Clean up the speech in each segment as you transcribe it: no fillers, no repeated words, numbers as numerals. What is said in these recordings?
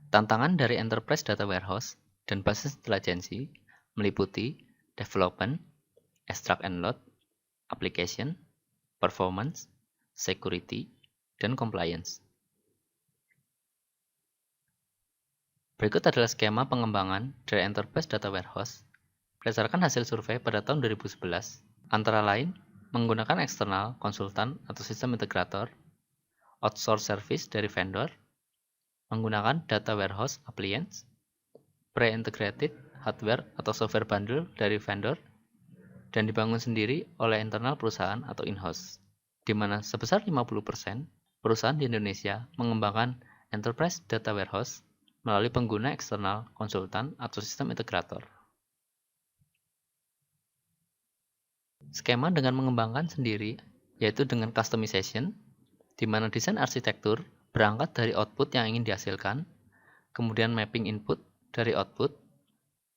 Tantangan dari Enterprise Data Warehouse dan Business Intelligence meliputi development, extract and load, application, performance, security, dan compliance. Berikut adalah skema pengembangan dari Enterprise Data Warehouse berdasarkan hasil survei pada tahun 2011, antara lain menggunakan eksternal, konsultan, atau sistem integrator, outsource service dari vendor, menggunakan data warehouse appliance, pre-integrated hardware atau software bundle dari vendor, dan dibangun sendiri oleh internal perusahaan atau in-house, di mana sebesar 50% perusahaan di Indonesia mengembangkan Enterprise Data Warehouse melalui pengguna eksternal, konsultan, atau sistem integrator. Skema dengan mengembangkan sendiri, yaitu dengan customization, di mana desain arsitektur berangkat dari output yang ingin dihasilkan, kemudian mapping input dari output,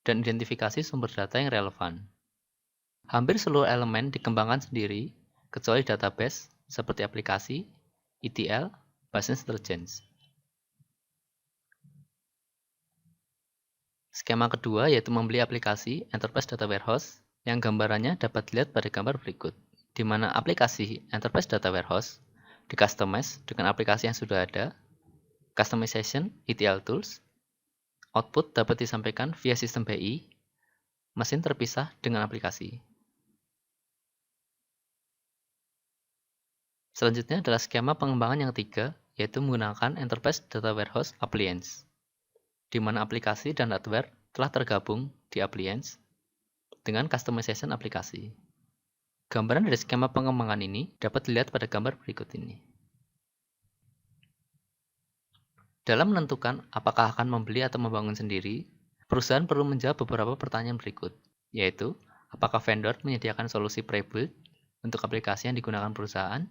dan identifikasi sumber data yang relevan. Hampir seluruh elemen dikembangkan sendiri, kecuali database seperti aplikasi, ETL, Business Intelligence. Skema kedua yaitu membeli aplikasi Enterprise Data Warehouse yang gambarannya dapat dilihat pada gambar berikut, di mana aplikasi Enterprise Data Warehouse di-customize dengan aplikasi yang sudah ada, customization ETL tools, output dapat disampaikan via sistem BI, mesin terpisah dengan aplikasi. Selanjutnya adalah skema pengembangan yang ketiga, yaitu menggunakan Enterprise Data Warehouse Appliance, di mana aplikasi dan hardware telah tergabung di appliance dengan customization aplikasi. Gambaran dari skema pengembangan ini dapat dilihat pada gambar berikut ini. Dalam menentukan apakah akan membeli atau membangun sendiri, perusahaan perlu menjawab beberapa pertanyaan berikut, yaitu apakah vendor menyediakan solusi pre-built untuk aplikasi yang digunakan perusahaan,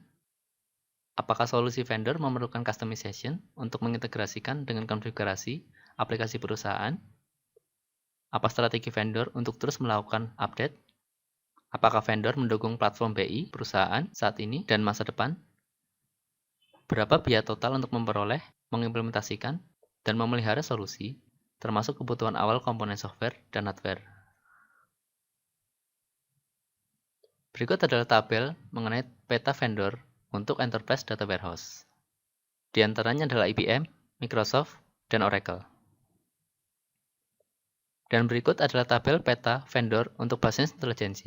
apakah solusi vendor memerlukan customization untuk mengintegrasikan dengan konfigurasi aplikasi perusahaan, apa strategi vendor untuk terus melakukan update, apakah vendor mendukung platform BI perusahaan saat ini dan masa depan, berapa biaya total untuk memperoleh, mengimplementasikan, dan memelihara solusi, termasuk kebutuhan awal komponen software dan hardware. Berikut adalah tabel mengenai peta vendor untuk Enterprise Data Warehouse. Di antaranya adalah IBM, Microsoft, dan Oracle. Dan berikut adalah tabel peta vendor untuk Business Intelligence.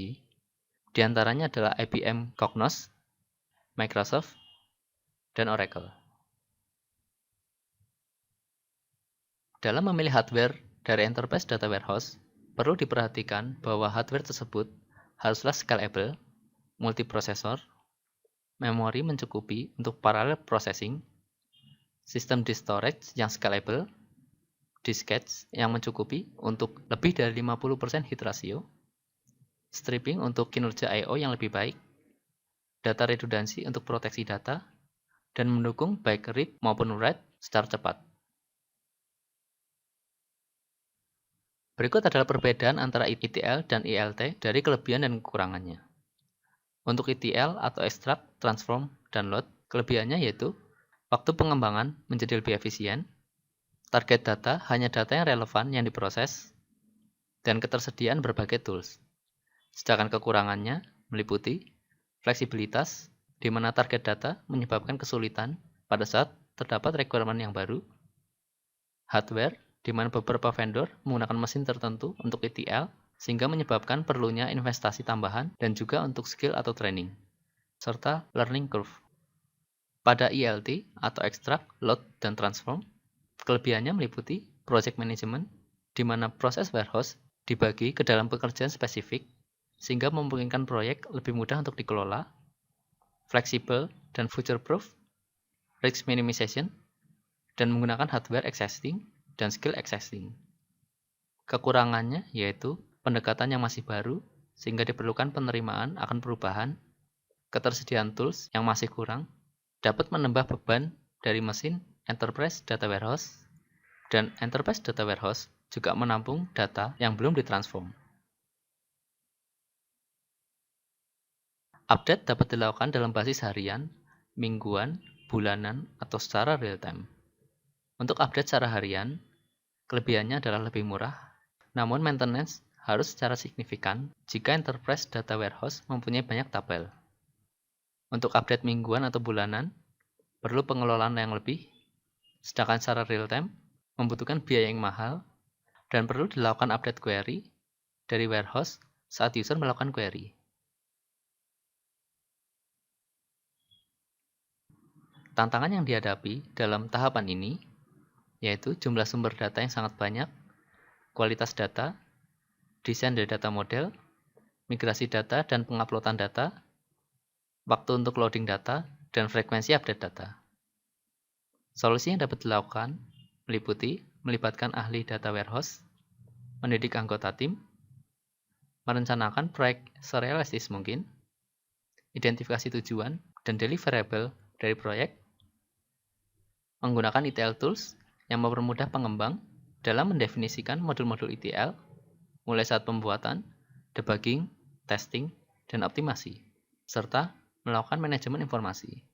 Di antaranya adalah IBM Cognos, Microsoft, dan Oracle. Dalam memilih hardware dari Enterprise Data Warehouse, perlu diperhatikan bahwa hardware tersebut haruslah scalable, multiprosesor, memori mencukupi untuk parallel processing, sistem disk storage yang scalable, diskettes yang mencukupi untuk lebih dari 50% hit ratio, stripping untuk kinerja I/O yang lebih baik, data redundancy untuk proteksi data, dan mendukung baik read maupun write secara cepat. Berikut adalah perbedaan antara ETL dan ELT dari kelebihan dan kekurangannya. Untuk ETL atau extract, transform, dan load, kelebihannya yaitu waktu pengembangan menjadi lebih efisien, target data hanya data yang relevan yang diproses, dan ketersediaan berbagai tools. Sedangkan kekurangannya meliputi fleksibilitas, di mana target data menyebabkan kesulitan pada saat terdapat requirement yang baru, hardware, di mana beberapa vendor menggunakan mesin tertentu untuk ETL, sehingga menyebabkan perlunya investasi tambahan dan juga untuk skill atau training, serta learning curve. Pada ELT atau extract, load, dan transform, kelebihannya meliputi project management, di mana proses warehouse dibagi ke dalam pekerjaan spesifik, sehingga memungkinkan proyek lebih mudah untuk dikelola, fleksibel dan future-proof, risk minimization, dan menggunakan hardware existing dan skill existing. Kekurangannya yaitu pendekatan yang masih baru, sehingga diperlukan penerimaan akan perubahan, ketersediaan tools yang masih kurang, dapat menambah beban dari mesin Enterprise Data Warehouse, dan Enterprise Data Warehouse juga menampung data yang belum ditransform. Update dapat dilakukan dalam basis harian, mingguan, bulanan, atau secara real-time. Untuk update secara harian, kelebihannya adalah lebih murah, namun maintenance harus secara signifikan jika Enterprise Data Warehouse mempunyai banyak tabel. Untuk update mingguan atau bulanan, perlu pengelolaan yang lebih, sedangkan secara real-time membutuhkan biaya yang mahal dan perlu dilakukan update query dari warehouse saat user melakukan query. Tantangan yang dihadapi dalam tahapan ini yaitu jumlah sumber data yang sangat banyak, kualitas data, desain dari data model, migrasi data dan penguploadan data, waktu untuk loading data, dan frekuensi update data. Solusi yang dapat dilakukan meliputi melibatkan ahli data warehouse, mendidik anggota tim, merencanakan proyek serealistis mungkin, identifikasi tujuan dan deliverable dari proyek, menggunakan ETL tools yang mempermudah pengembang dalam mendefinisikan modul-modul ETL, mulai saat pembuatan, debugging, testing, dan optimasi, serta melakukan manajemen informasi.